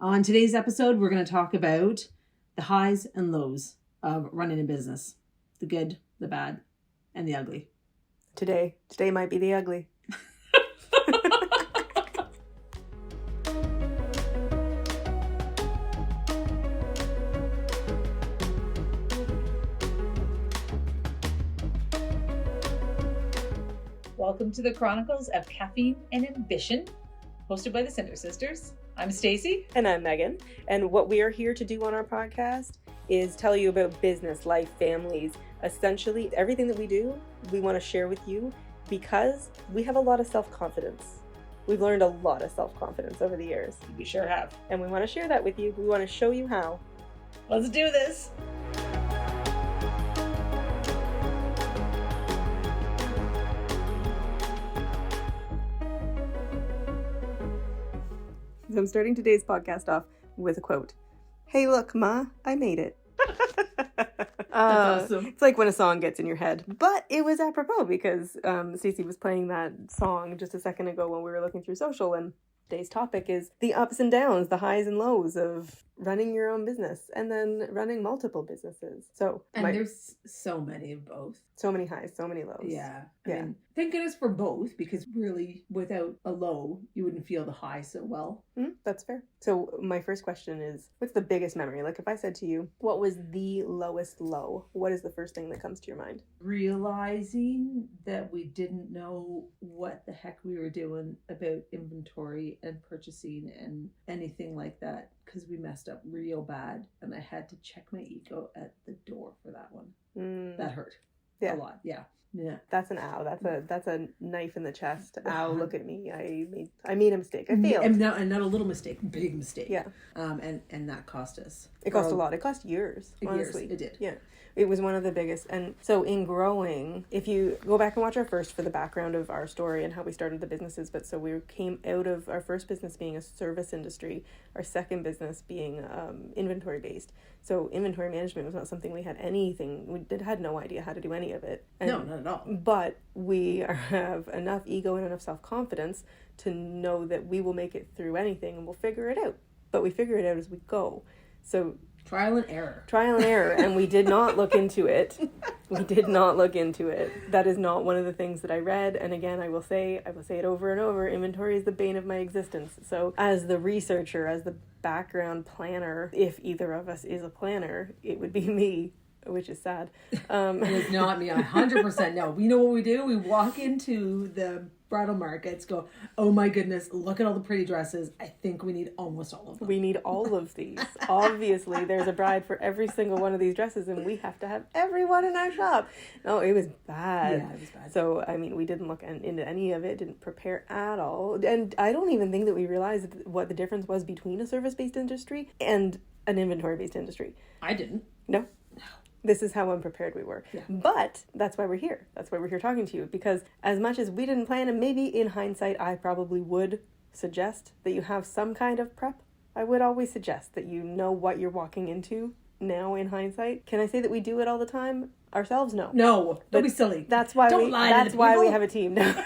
On today's episode, we're going to talk about the highs and lows of running a business. The good, the bad, and the ugly. Today might be the ugly. Welcome to the Chronicles of Caffeine and Ambition, hosted by the Cinder Sisters. I'm Stacey. And I'm Megan. And what we are here to do on our podcast is tell you about business, life, families, essentially everything that we do, we want to share with you because we have a lot of self-confidence. We've learned a lot of self-confidence over the years. We sure have. And we want to share that with you. We want to show you how. Let's do this. So I'm starting today's podcast off with a quote. Hey, look, Ma, I made it. That's awesome. It's like when a song gets in your head. But it was apropos because Stacey was playing that song just a second ago when we were looking through social, and today's topic is the ups and downs, the highs and lows of running your own business and then running multiple businesses. And there's so many of both. So many highs, so many lows. Yeah. I mean, thank goodness for both, because really without a low, you wouldn't feel the high so well. That's fair. So my first question is, what's the biggest memory? Like if I said to you, what was the lowest low? What is the first thing that comes to your mind? Realizing that we didn't know what the heck we were doing about inventory and purchasing and anything like that, because we messed up real bad, and I had to check my ego at the door for that one. That hurt a lot. Yeah. That's an ow. That's a knife in the chest. Ow, look at me. I made a mistake. I failed. And not a little mistake, big mistake. Yeah. And that cost us. It cost a lot. It cost years, honestly. It did. Yeah. It was one of the biggest. And so in growing, if you go back and watch our first for the background of our story and how we started the businesses, but so we came out of our first business being a service industry, our second business being inventory based. So inventory management was not something we had had no idea how to do any of it. No, not at all. But we have enough ego and enough self-confidence to know that we will make it through anything and we'll figure it out. But we figure it out as we go. So Trial and error. And we did not look into it. That is not one of the things that I read. And again, I will say it over and over, inventory is the bane of my existence. So as the researcher, as the background planner, if either of us is a planner, it would be me, which is sad. It is not me, 100%. No, we know what we do. We walk into the bridal markets, go, oh my goodness, look at all the pretty dresses. I think we need almost all of them. We need all of these. Obviously, there's a bride for every single one of these dresses, and we have to have everyone in our shop. No, it was bad. Yeah, it was bad. So, I mean, we didn't look into any of it, didn't prepare at all. And I don't even think that we realized what the difference was between a service-based industry and an inventory-based industry. I didn't. No. This is how unprepared we were. Yeah. But that's why we're here. That's why we're here talking to you. Because as much as we didn't plan, and maybe in hindsight, I probably would suggest that you have some kind of prep. I would always suggest that you know what you're walking into now in hindsight. Can I say that we do it all the time? Ourselves? No. No. Don't be silly. That's why we have a team now.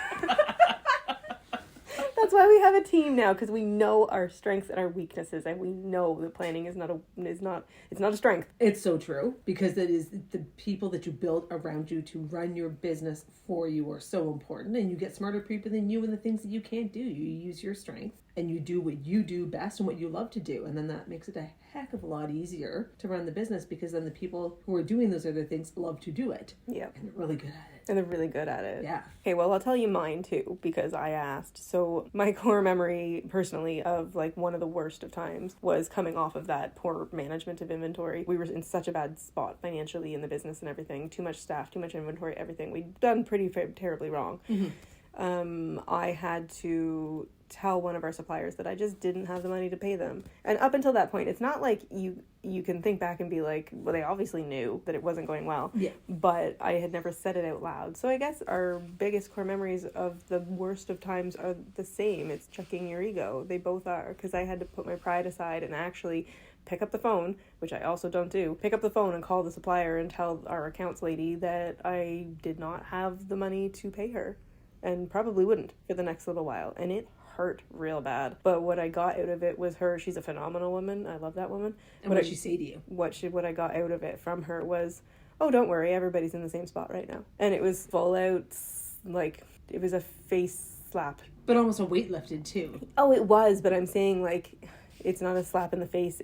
That's why we have a team now, because we know our strengths and our weaknesses, and we know that planning is not a strength. It's so true, because it is the people that you build around you to run your business for you are so important, and you get smarter people than you in the things that you can't do. You use your strength and you do what you do best and what you love to do, and then that makes it a heck of a lot easier to run the business, because then the people who are doing those other things love to do it. Yeah. And they're really good at it. Yeah. Okay, well, I'll tell you mine too, because I asked. So my core memory personally of like one of the worst of times was coming off of that poor management of inventory. We were in such a bad spot financially in the business and everything. Too much staff, too much inventory, everything. We'd done pretty terribly wrong. Mm-hmm. I had to tell one of our suppliers that I just didn't have the money to pay them. And up until that point, it's not like you can think back and be like, well, they obviously knew that it wasn't going well. Yeah. But I had never said it out loud. So I guess our biggest core memories of the worst of times are the same. It's checking your ego. They both are, because I had to put my pride aside and actually pick up the phone, which I also don't do, pick up the phone and call the supplier and tell our accounts lady that I did not have the money to pay her and probably wouldn't for the next little while. And it hurt real bad. But what I got out of it was she's a phenomenal woman. I love that woman. And what did she say to you? What I got out of it from her was, oh, don't worry, everybody's in the same spot right now. And it was full out, like, it was a face slap. But almost a weight lifted too. Oh, it was, but I'm saying, like, it's not a slap in the face.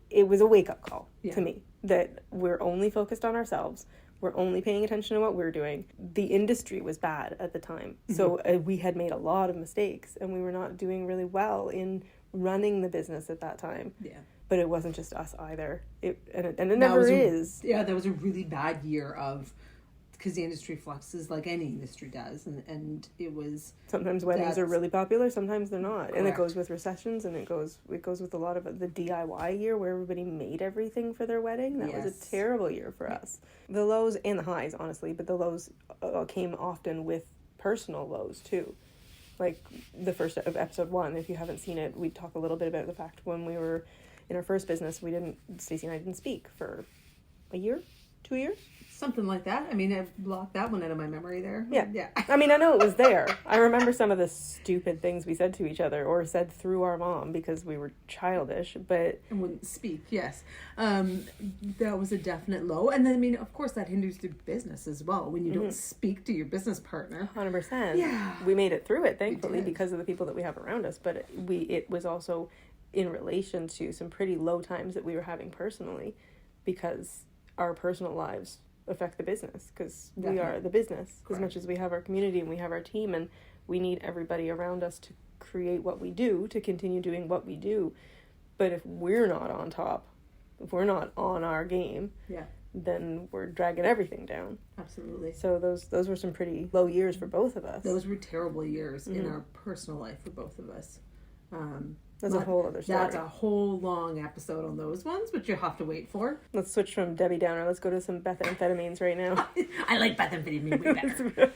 It was a wake-up call to me that we're only focused on ourselves. We're only paying attention to what we're doing. The industry was bad at the time. So we had made a lot of mistakes, and we were not doing really well in running the business at that time. Yeah. But it wasn't just us either. It never is. That was a really bad year of, because the industry fluxes like any industry does, and it was... Sometimes weddings are really popular, sometimes they're not. Correct. And it goes with recessions, and it goes with a lot of the DIY year where everybody made everything for their wedding. That was a terrible year for us. The lows and the highs, honestly, but the lows came often with personal lows too. Like the first of episode 1, if you haven't seen it, we talk a little bit about the fact when we were in our first business, Stacey and I didn't speak for a year, 2 years. Something like that. I mean, I've blocked that one out of my memory there. Yeah. I mean, I know it was there. I remember some of the stupid things we said to each other or said through our mom because we were childish, but... And wouldn't speak, yes. That was a definite low. And then, I mean, of course, that hinders the business as well when you don't speak to your business partner. 100%. Yeah. We made it through it, thankfully, because of the people that we have around us. But it was also in relation to some pretty low times that we were having personally because our personal lives affect the business because we are the business. Correct. As much as we have our community and we have our team, and we need everybody around us to create what we do, to continue doing what we do. But if we're not on top, if we're not on our game, then we're dragging everything down. Absolutely. So those were some pretty low years for both of us. Those were terrible years in our personal life for both of us. That's a whole other story. That's a whole long episode on those ones, which you'll have to wait for. Let's switch from Debbie Downer. Let's go to some methamphetamines right now. I like methamphetamine way better.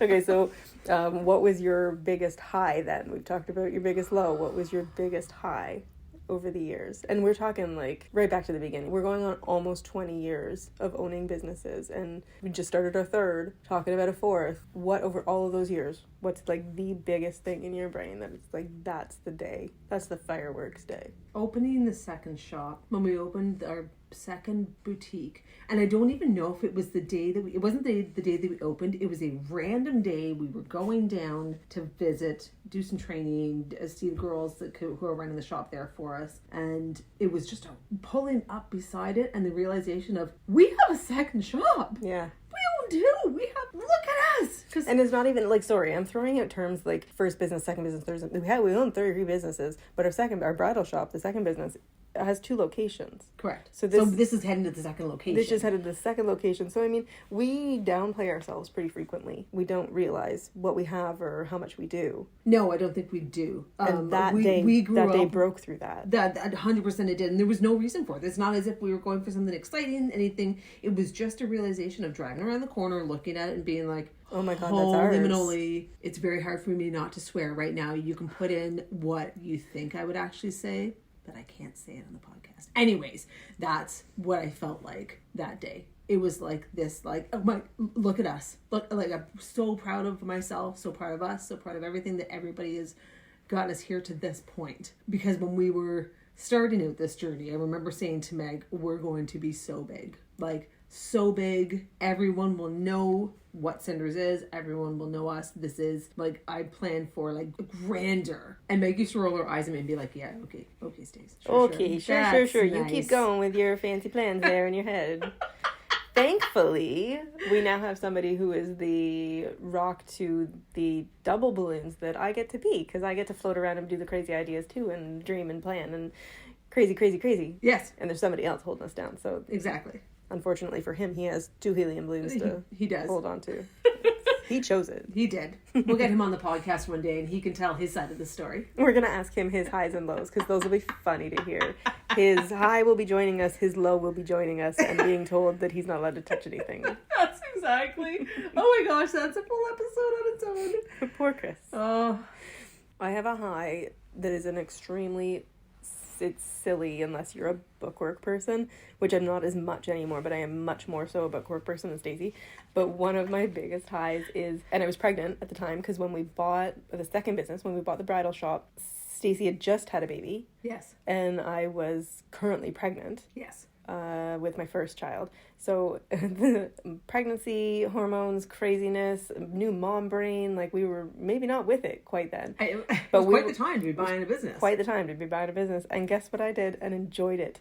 Okay, so what was your biggest high then? We've talked about your biggest low. What was your biggest high over the years? And we're talking like right back to the beginning. We're going on almost 20 years of owning businesses, and we just started our third, talking about a fourth. What over all of those years, what's like the biggest thing in your brain that it's like, that's the day, that's the fireworks day? Opening the second shop, when we opened our second boutique, and I don't even know if it was the day that it wasn't the day that we opened. It was a random day. We were going down to visit, do some training, see the girls who are running the shop there for us, and it was just pulling up beside it and the realization of, we have a second shop. Yeah. We look at us. And it's not even like, sorry, I'm throwing out terms like first business, second business, we own 33 businesses, but our bridal shop, the second business, has 2 locations. Correct. So this is heading to the second location. This is headed to the second location. So, I mean, we downplay ourselves pretty frequently. We don't realize what we have or how much we do. No, I don't think we do. And that day broke through that. That 100% it did. And there was no reason for it. It's not as if we were going for something exciting, anything. It was just a realization of driving around the corner, looking at it and being like, oh my God, that's ours. Holy, it's very hard for me not to swear right now. You can put in what you think I would actually say, but I can't say it on the podcast. Anyways, that's what I felt like that day. It was like this, like, oh my, look at us. Look, like, I'm so proud of myself, so proud of us, so proud of everything that everybody has gotten us here to this point. Because when we were starting out this journey, I remember saying to Meg, we're going to be so big. Like, so big. Everyone will know what Cinders is. Everyone will know us. This is like, I plan for like grander. And Meg used to roll her eyes at me and be like, yeah, okay, Stace. Sure. Nice. You keep going with your fancy plans there in your head. Thankfully, we now have somebody who is the rock to the double balloons that I get to be, because I get to float around and do the crazy ideas too, and dream and plan and crazy. Yes. And there's somebody else holding us down. So exactly. Unfortunately for him, he has 2 helium balloons to hold on to. He chose it. He did. We'll get him on the podcast one day and he can tell his side of the story. We're going to ask him his highs and lows because those will be funny to hear. His high will be joining us, his low will be joining us, and being told that he's not allowed to touch anything. That's exactly. Oh my gosh, that's a full episode on its own. Poor Chris. Oh. I have a high that is an extremely it's silly unless you're a bookwork person, which I'm not as much anymore, but I am much more so a bookwork person than Stacey. But one of my biggest highs is, and I was pregnant at the time, because when we bought the second business, when we bought the bridal shop, Stacey had just had a baby. Yes. And I was currently pregnant. Yes. With my first child. So the pregnancy, hormones, craziness, new mom brain, like we were maybe not with it quite then. But quite the time to be buying a business. Quite the time to be buying a business. And guess what I did and enjoyed it?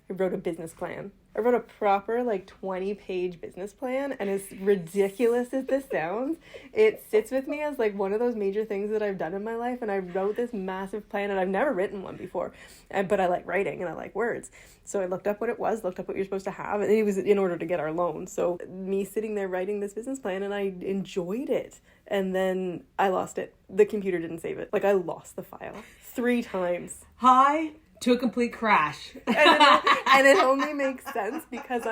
I wrote a business plan. I wrote a proper 20-page business plan, and as ridiculous as this sounds, it sits with me as one of those major things that I've done in my life. And I wrote this massive plan, and I've never written one before, but I like writing and I like words. So I looked up what it was, looked up what you're supposed to have, and it was in order to get our loan. So me sitting there writing this business plan, and I enjoyed it. And then I lost it. The computer didn't save it. I lost the file 3 times. Hi. To a complete crash. And it only makes sense because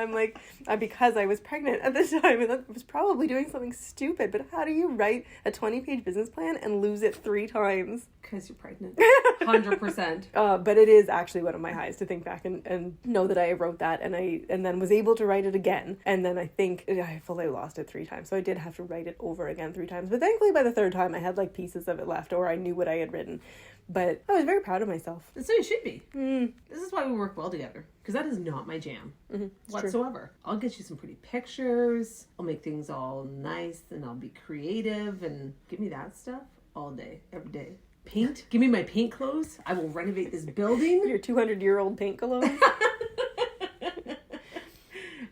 because I was pregnant at the time, and I was probably doing something stupid. But how do you write a 20-page business plan and lose it 3 times? Because you're pregnant. 100%. But it is actually one of my highs to think back and know that I wrote that, and then was able to write it again. And then I think I fully lost it 3 times. So I did have to write it over again 3 times. But thankfully by the 3rd time I had pieces of it left, or I knew what I had written. But I was very proud of myself. So you should be. This is why we work well together. Because that is not my jam whatsoever. True. I'll get you some pretty pictures. I'll make things all nice, and I'll be creative, and give me that stuff all day, every day. Paint. Give me my paint clothes. I will renovate this building. Your 200-year-old paint cologne.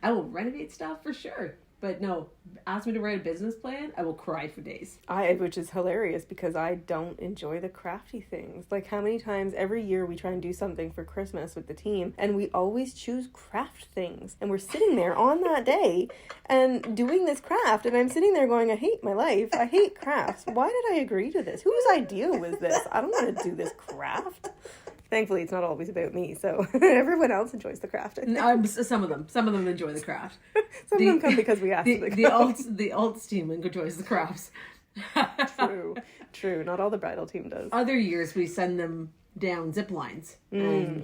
I will renovate stuff for sure. But no, ask me to write a business plan, I will cry for days. Which is hilarious because I don't enjoy the crafty things. How many times every year we try and do something for Christmas with the team, and we always choose craft things. And we're sitting there on that day and doing this craft, and I'm sitting there going, I hate my life. I hate crafts. Why did I agree to this? Whose idea was this? I don't want to do this craft. Thankfully, it's not always about me, so everyone else enjoys the craft. Some of them enjoy the craft. Some of them come because we asked them to come. The alts team enjoys the crafts. True. Not all the bridal team does. Other years, we send them down zip lines and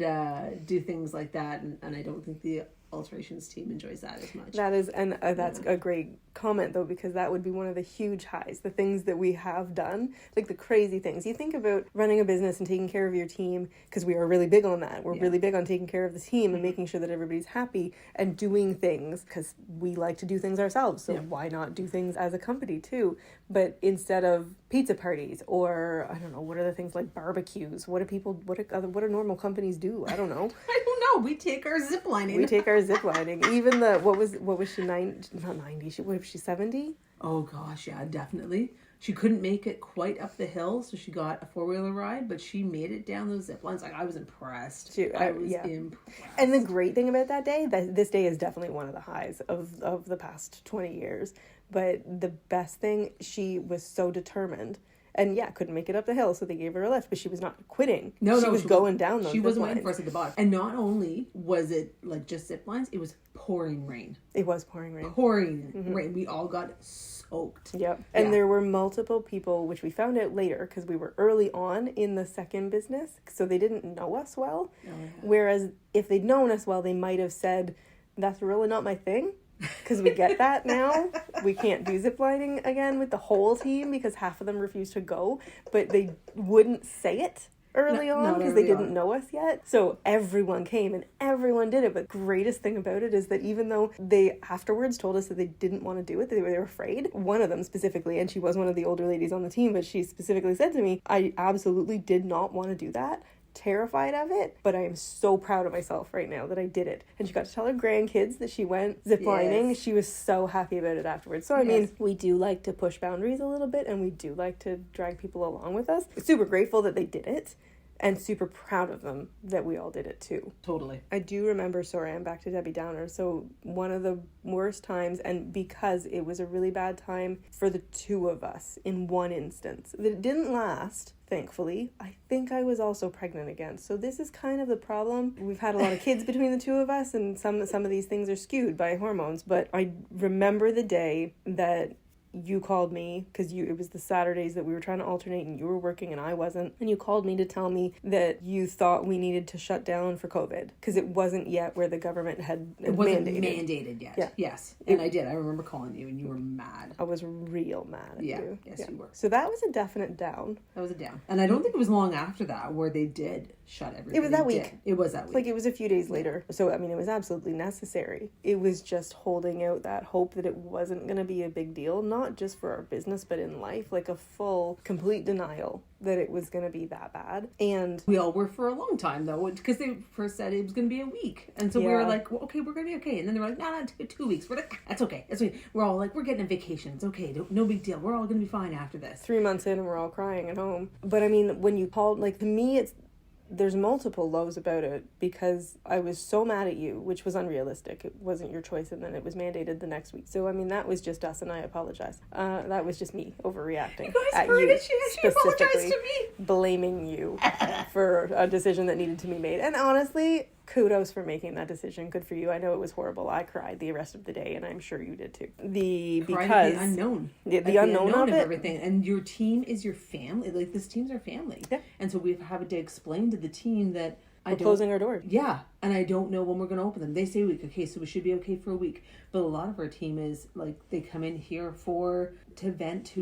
do things like that, and I don't think the alterations team enjoys that as much. That is, and that's a great comment though, because that would be one of the huge highs, the things that we have done, the crazy things. You think about running a business and taking care of your team, because we are really big on that. We're really big on taking care of the team and making sure that everybody's happy and doing things, because we like to do things ourselves, so why not do things as a company too? But instead of pizza parties, or I don't know, what are the things like barbecues? What do normal companies do? I don't know. I don't know. We take our zip lining. Even what was she, not 90, what was she, 70? Oh gosh, yeah, definitely. She couldn't make it quite up the hill, so she got a 4-wheeler ride, but she made it down those zip lines. I was impressed. I was impressed. And the great thing about that day, this day is definitely one of the highs of the past 20 years. But the best thing, she was so determined. And couldn't make it up the hill, so they gave her a lift, but she was not quitting. She was going down those zip lines. She wasn't waiting for us at the bottom. And not only was it just zip lines, it was pouring rain. It was pouring rain. Rain. We all got soaked. Yep. And there were multiple people, which we found out later because we were early on in the second business, so they didn't know us well. Oh, yeah. Whereas if they'd known us well, they might have said, that's really not my thing. Because we get that now. We can't do ziplining again with the whole team because half of them refuse to go. But they wouldn't say it early on because they didn't know us yet. So everyone came and everyone did it. But the greatest thing about it is that even though they afterwards told us that they didn't want to do it, they were afraid. One of them specifically, and she was one of the older ladies on the team, but she specifically said to me, I absolutely did not want to do that. Terrified of it, but I am so proud of myself right now that I did it. And she got to tell her grandkids that she went ziplining. Yes. She was so happy about it afterwards. So I mean, we do like to push boundaries a little bit, and we do like to drag people along with us. Super grateful that they did it, and super proud of them that we all did it too. Totally. I do remember, sorry, I'm back to Debbie Downer. So one of the worst times, and because it was a really bad time for the two of us in one instance, that it didn't last, thankfully. I think I was also pregnant again. So this is kind of the problem. We've had a lot of kids between the two of us, and some of these things are skewed by hormones. But I remember the day that you called me because it was the Saturdays that we were trying to alternate and you were working and I wasn't. And you called me to tell me that you thought we needed to shut down for COVID because it wasn't yet where the government had It wasn't mandated yet. Yeah. Yes. And I did. I remember calling you and you were mad. I was real mad at you. Yes, you were. So that was a definite down. That was a down. And I don't think it was long after that where they did shut everything. It was that week. It was that week. Like, it was a few days later. So, I mean, it was absolutely necessary. It was just holding out that hope that it wasn't going to be a big deal, not just for our business, but in life. Like, a full, complete denial that it was going to be that bad. And we all were for a long time, though, because they first said it was going to be a week. And so we were like, well, okay, we're going to be okay. And then they were like, no, 2 weeks. We're like, that's okay. That's okay. We're all like, we're getting a vacation. It's okay. No big deal. We're all going to be fine after this. 3 months in and we're all crying at home. But I mean, when you called, like, to me, there's multiple lows about it because I was so mad at you, which was unrealistic. It wasn't your choice, and then it was mandated the next week. So, I mean, that was just us, and I apologize. That was just me overreacting. You guys heard it. She apologized to me. Blaming you for a decision that needed to be made. And honestly, kudos for making that decision. Good for you. I know it was horrible. I cried the rest of the day, and I'm sure you did too. Because the unknown. The unknown of it. Everything. And your team is your family. Like, this team's our family. Yeah. And so we've had to explain to the team that we're closing our doors. Yeah. And I don't know when we're going to open them. They say a week. Okay, so we should be okay for a week. But a lot of our team is, like, they come in here to vent,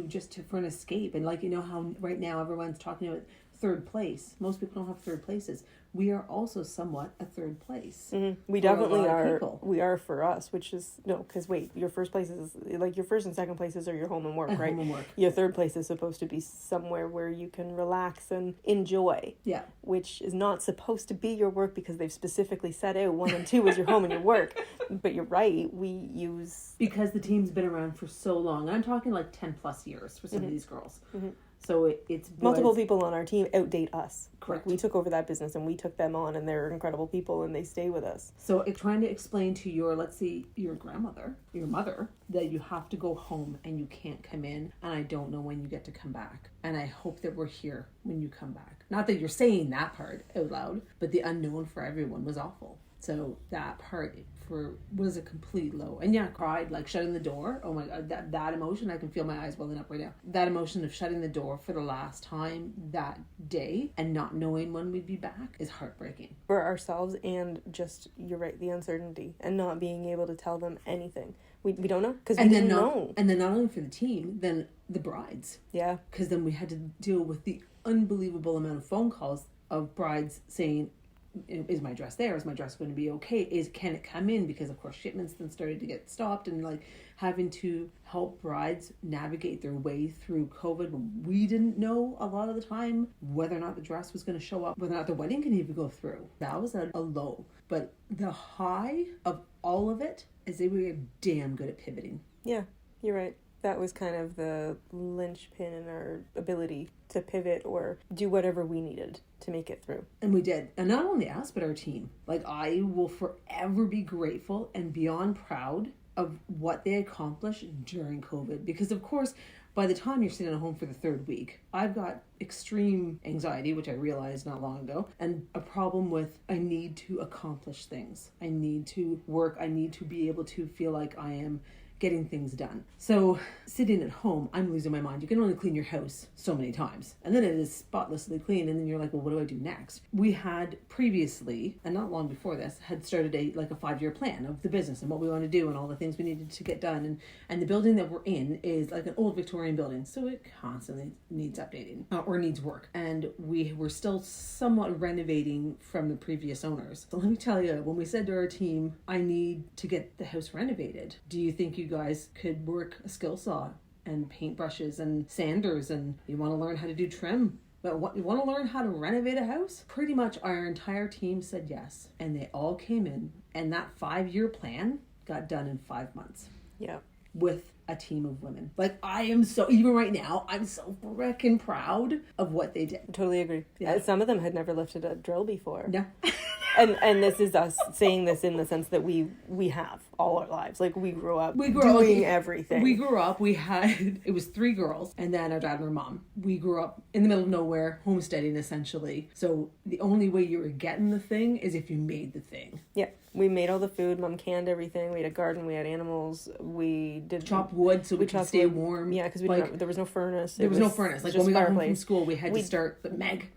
for an escape. And, like, you know how right now everyone's talking about third place. Most people don't have third places. We are also somewhat a third place. Mm-hmm. We definitely are. We are for us, which is because your first place is like your first and second places are your home and work, right? Home and work. Your third place is supposed to be somewhere where you can relax and enjoy. Yeah. Which is not supposed to be your work because they've specifically set out 1 and 2 is your home and your work. But you're right. Because the team's been around for so long. I'm talking like 10 plus years for some of these girls. Mm-hmm. So it's multiple people on our team outdate us. Correct. Like, we took over that business and we took them on, and they're incredible people and they stay with us. So trying to explain to your grandmother, your mother, that you have to go home and you can't come in, and I don't know when you get to come back. And I hope that we're here when you come back. Not that you're saying that part out loud, but the unknown for everyone was awful. So that part was a complete low. And yeah, I cried, like shutting the door. Oh my God, that emotion, I can feel my eyes welling up right now. That emotion of shutting the door for the last time that day and not knowing when we'd be back is heartbreaking. For ourselves and just, you're right, the uncertainty and not being able to tell them anything. We don't know because we didn't know. And then not only for the team, then the brides. Yeah. Because then we had to deal with the unbelievable amount of phone calls of brides saying, is my dress there? Is my dress going to be okay? Can it come in? Because of course shipments then started to get stopped, and like having to help brides navigate their way through COVID when we didn't know a lot of the time whether or not the dress was going to show up, whether or not the wedding can even go through. That was a low. But the high of all of it is they were damn good at pivoting. Yeah, you're right. That was kind of the linchpin in our ability to pivot or do whatever we needed to make it through. And we did. And not only us, but our team. Like, I will forever be grateful and beyond proud of what they accomplished during COVID. Because, of course, by the time you're sitting at home for the third week, I've got extreme anxiety, which I realized not long ago, and a problem with I need to accomplish things. I need to work. I need to be able to feel like I am getting things done. So sitting at home, I'm losing my mind. You can only clean your house so many times. And then it is spotlessly clean. And then you're like, well, what do I do next? We had previously, and not long before this, had started a 5-year plan of the business and what we want to do and all the things we needed to get done. And the building that we're in is like an old Victorian building. So it constantly needs updating or needs work. And we were still somewhat renovating from the previous owners. So let me tell you, when we said to our team, I need to get the house renovated, do you think you guys could work a skill saw and paintbrushes and sanders, and you want to learn how to do trim, but what you want to learn how to renovate a house? Pretty much our entire team said yes, and they all came in, and that 5-year plan got done in 5 months. Yeah. With a team of women. Like, I am so, even right now, I'm so freaking proud of what they did. I totally agree. Yeah. Some of them had never lifted a drill before. No. And this is us saying this in the sense that we have all our lives. Like, we grew up doing everything. We grew up, it was 3 girls, and then our dad and our mom. We grew up in the middle of nowhere, homesteading essentially. So the only way you were getting the thing is if you made the thing. Yeah, we made all the food. Mom canned everything. We had a garden. We had animals. We did chop wood so we could stay warm. Yeah, because there was no furnace. There was no furnace. Like when we got home from school, we had to start. But Meg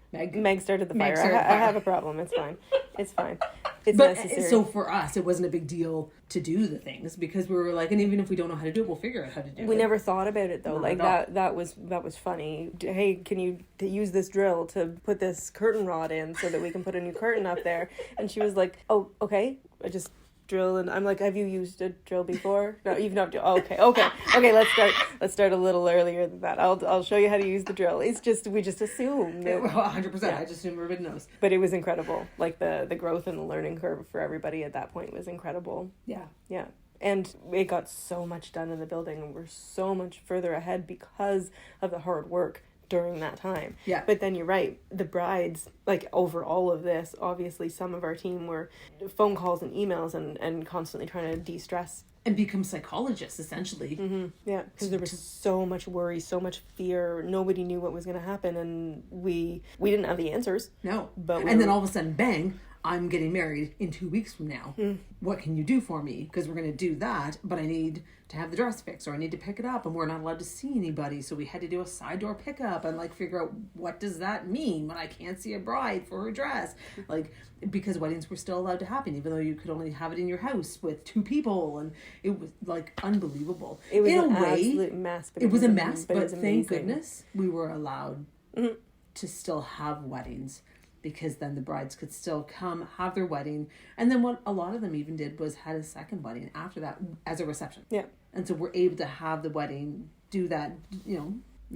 started the fire. I have a problem. It's fine. It's fine. It's but necessary. So for us, it wasn't a big deal to do the things because we were like, and even if we don't know how to do it, we'll figure out how to do it. We never thought about it though. Not like that was funny. Hey, can you use this drill to put this curtain rod in so that we can put a new curtain up there? And she was like, oh, okay. I just drill, and I'm like, have you used a drill before? No, you've not. Okay. Let's start a little earlier than that. I'll show you how to use the drill. It's just we just assume. 100%. Yeah. I just assume everybody knows. But it was incredible. Like the growth and the learning curve for everybody at that point was incredible. Yeah. Yeah. And it got so much done in the building, and we're so much further ahead because of the hard work during that time. Yeah. But then you're right, the brides, like over all of this, obviously some of our team were phone calls and emails and constantly trying to de-stress. And become psychologists, essentially. Mm-hmm. Yeah, because there was so much worry, so much fear. Nobody knew what was going to happen, and we didn't have the answers. No. But then all of a sudden, bang, I'm getting married in 2 weeks from now. What can you do for me? Because we're going to do that, but I need to have the dress fixed, or I need to pick it up, and we're not allowed to see anybody, so we had to do a side door pickup and like figure out what does that mean when I can't see a bride for her dress, like because weddings were still allowed to happen even though you could only have it in your house with 2 people, and it was like unbelievable. It was in an a way, absolute mess. It was a mess, but thank amazing. Goodness we were allowed to still have weddings. Because then the brides could still come, have their wedding. And then what a lot of them even did was had a second wedding after that as a reception. Yeah. And so we're able to have the wedding, do that,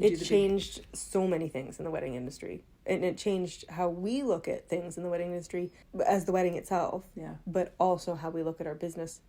It changed so many things in the wedding industry. And it changed how we look at things in the wedding industry as the wedding itself. Yeah. But also how we look at our business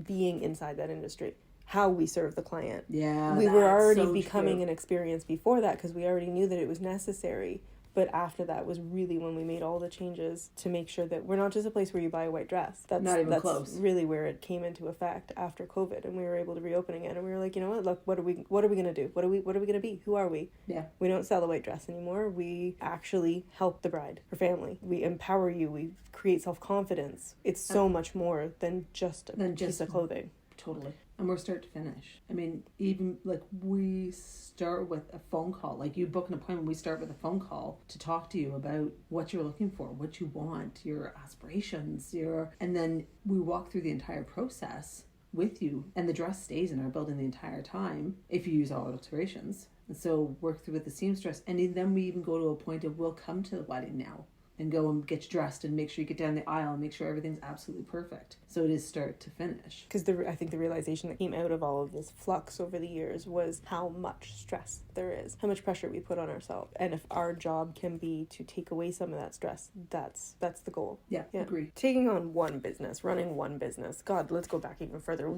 being inside that industry. How we serve the client. Yeah. We were already becoming an experience before that because we already knew that it was necessary. But after that was really when we made all the changes to make sure that we're not just a place where you buy a white dress. That's not even close. Really where it came into effect after COVID, and we were able to reopen again. And we were like, you know what? Look, what are we gonna do? What are we gonna be? Who are we? Yeah. We don't sell a white dress anymore. We actually help the bride, her family. We empower you. We create self-confidence. It's so much more than just a piece of clothing. Totally. And we're start to finish. I mean, even like we start with a phone call. Like you book an appointment, we start with a phone call to talk to you about what you're looking for, what you want, your aspirations, and then we walk through the entire process with you. And the dress stays in our building the entire time if you use all alterations. And so work through with the seamstress. And then we even go to a point of we'll come to the wedding now and go and get you dressed and make sure you get down the aisle and make sure everything's absolutely perfect. So it is start to finish. Because I think the realization that came out of all of this flux over the years was how much stress there is, how much pressure we put on ourselves. And if our job can be to take away some of that stress, that's the goal. Yeah, agree. Taking on one business, running one business. God, let's go back even further.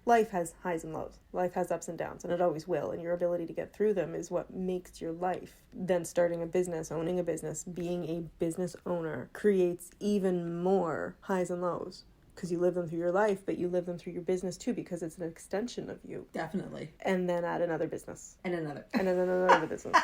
Life has highs and lows. Life has ups and downs, and it always will. And your ability to get through them is what makes your life. Then starting a business, owning a business, being a business owner creates even more highs and lows. Because you live them through your life, but you live them through your business too, because it's an extension of you. Definitely. And then add another business. And another. And then another business.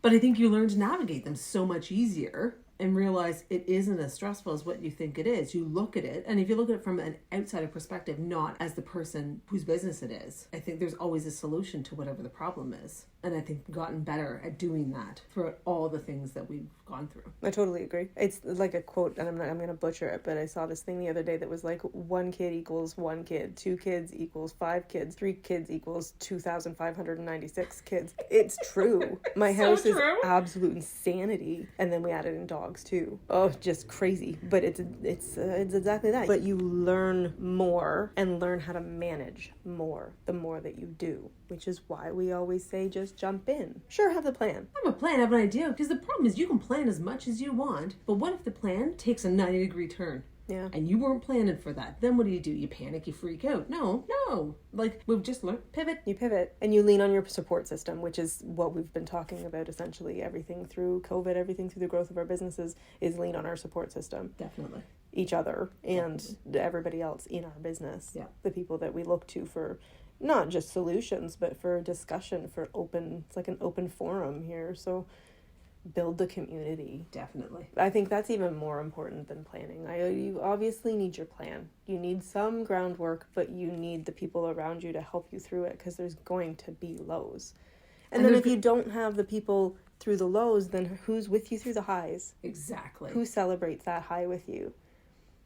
But I think you learn to navigate them so much easier and realize it isn't as stressful as what you think it is. You look at it, and if you look at it from an outsider perspective, not as the person whose business it is, I think there's always a solution to whatever the problem is. And I think we've gotten better at doing that for all the things that we've gone through. I totally agree. It's like a quote, and I'm going to butcher it, but I saw this thing the other day that was like 1 kid equals 1 kid, 2 kids equals 5 kids, 3 kids equals 2,596 kids. It's true. My house is absolute insanity. And then we added in dogs too. Oh, just crazy. But it's exactly that. But you learn more and learn how to manage more the more that you do, which is why we always say just jump in. Sure, have the plan. Have a plan, have an idea, because the problem is you can plan as much as you want, but what if the plan takes a 90-degree turn? Yeah. And you weren't planning for that. Then what do? You panic, you freak out. No. Like, we've just learned, pivot. You pivot, and you lean on your support system, which is what we've been talking about essentially. Everything through COVID, everything through the growth of our businesses is lean on our support system. Definitely. Each other and everybody else in our business. Yeah. The people that we look to for not just solutions, but for discussion, for open, it's like an open forum here. So build the community. Definitely. I think that's even more important than planning. You obviously need your plan. You need some groundwork, but you need the people around you to help you through it, because there's going to be lows. And then if you don't have the people through the lows, then who's with you through the highs? Exactly. Who celebrates that high with you?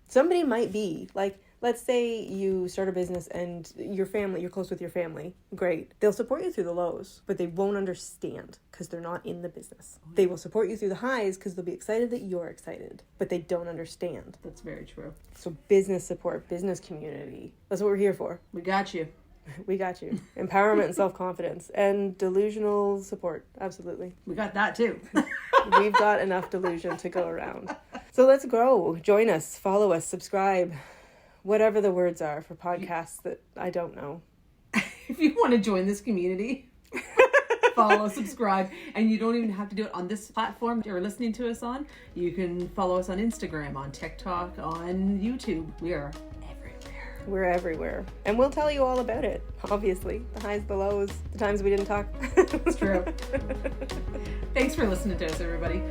Somebody might be, like, let's say you start a business and your family, you're close with your family. Great. They'll support you through the lows, but they won't understand because they're not in the business. They will support you through the highs because they'll be excited that you're excited, but they don't understand. That's very true. So business support, business community. That's what we're here for. We got you. We got you. Empowerment and self-confidence and delusional support. Absolutely. We got that too. We've got enough delusion to go around. So let's grow. Join us, follow us, subscribe. Whatever the words are for podcasts that I don't know. If you want to join this community, follow, subscribe, and you don't even have to do it on this platform you're listening to us on. You can follow us on Instagram, on TikTok, on YouTube. We are everywhere. We're everywhere. And we'll tell you all about it, obviously. The highs, the lows, the times we didn't talk. It's true. Thanks for listening to us, everybody.